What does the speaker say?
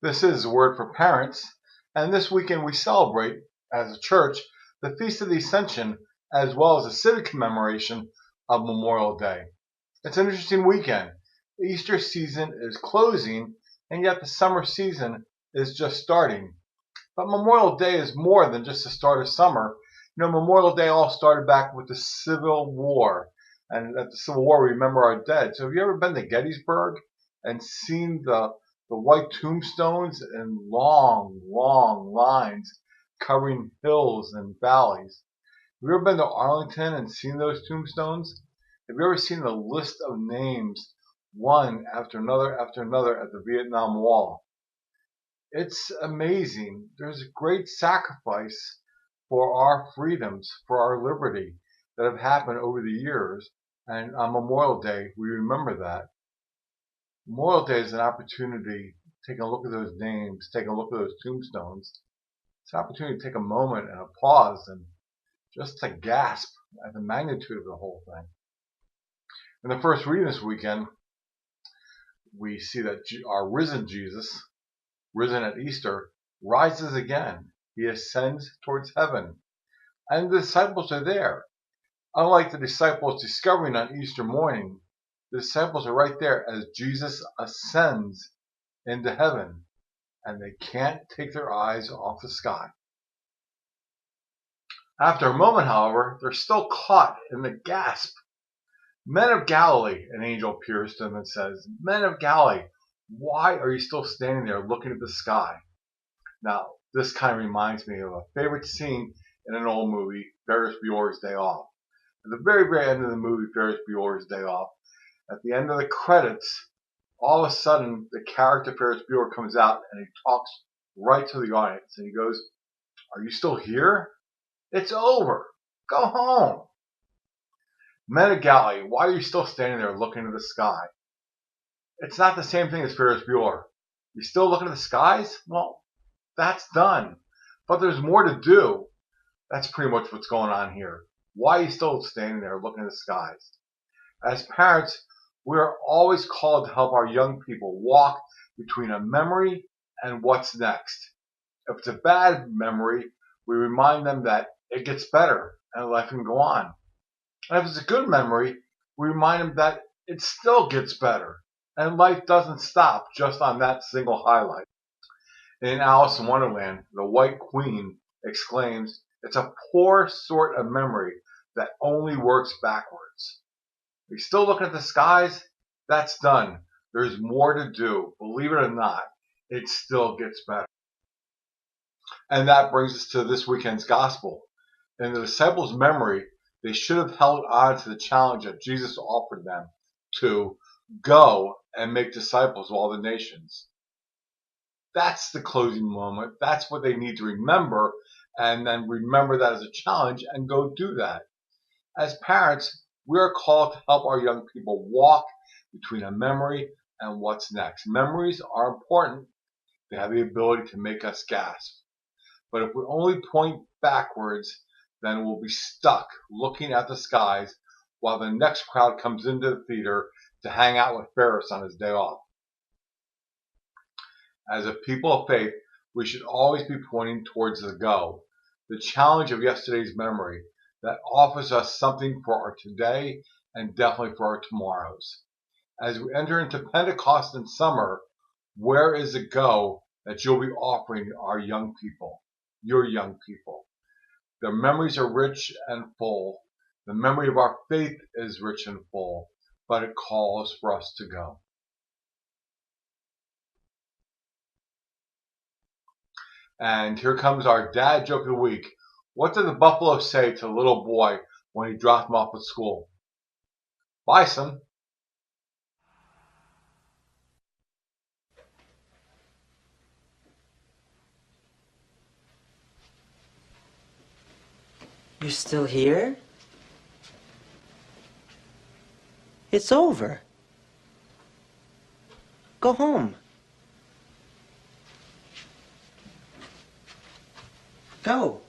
This is a word for parents, and this weekend we celebrate, as a church, the Feast of the Ascension, as well as a civic commemoration of Memorial Day. It's an interesting weekend. The Easter season is closing, and yet the summer season is just starting. But Memorial Day is more than just the start of summer. Memorial Day all started back with the Civil War. And at the Civil War, we remember our dead. So have you ever been to Gettysburg and seen the white tombstones in long, long lines covering hills and valleys? Have you ever been to Arlington and seen those tombstones? Have you ever seen the list of names, one after another at the Vietnam Wall? It's amazing. There's a great sacrifice for our freedoms, for our liberty that have happened over the years. And on Memorial Day, we remember that. Memorial Day is an opportunity to take a look at those names, take a look at those tombstones. It's an opportunity to take a moment and a pause and just to gasp at the magnitude of the whole thing. In the first reading this weekend, we see that our risen Jesus, risen at Easter, rises again. He ascends towards heaven. And the disciples are there. Unlike the disciples discovering on Easter morning, the disciples are right there as Jesus ascends into heaven, and they can't take their eyes off the sky. After a moment, however, they're still caught in the gasp. Men of Galilee, an angel appears to them and says, "Men of Galilee, why are you still standing there looking at the sky?" Now, this kind of reminds me of a favorite scene in an old movie, Ferris Bueller's Day Off. At the very, very end of the movie, Ferris Bueller's Day Off, at the end of the credits, all of a sudden, the character Ferris Bueller comes out and he talks right to the audience. And he goes, "Are you still here? It's over. Go home." Men of Galilee, why are you still standing there looking at the sky? It's not the same thing as Ferris Bueller. You still looking at the skies? Well, that's done. But there's more to do. That's pretty much what's going on here. Why are you still standing there looking at the skies? As parents, we are always called to help our young people walk between a memory and what's next. If it's a bad memory, we remind them that it gets better and life can go on. And if it's a good memory, we remind them that it still gets better and life doesn't stop just on that single highlight. In Alice in Wonderland, the White Queen exclaims, "It's a poor sort of memory that only works backwards." Are you still looking at the skies? That's done. There's more to do. Believe it or not, it still gets better. And that brings us to this weekend's gospel. In the disciples' memory, they should have held on to the challenge that Jesus offered them to go and make disciples of all the nations. That's the closing moment. That's what they need to remember, and then remember that as a challenge and go do that. As parents, we are called to help our young people walk between a memory and what's next. Memories are important. They have the ability to make us gasp. But if we only point backwards, then we'll be stuck looking at the skies while the next crowd comes into the theater to hang out with Ferris on his day off. As a people of faith, we should always be pointing towards the go, the challenge of yesterday's memory that offers us something for our today and definitely for our tomorrows. As we enter into Pentecost and summer, where is the go that you'll be offering our young people, your young people? Their memories are rich and full. The memory of our faith is rich and full, but it calls for us to go. And here comes our dad joke of the week. What did the buffalo say to the little boy when he dropped him off at school? "Bye, son." You're still here? It's over. Go home. Go.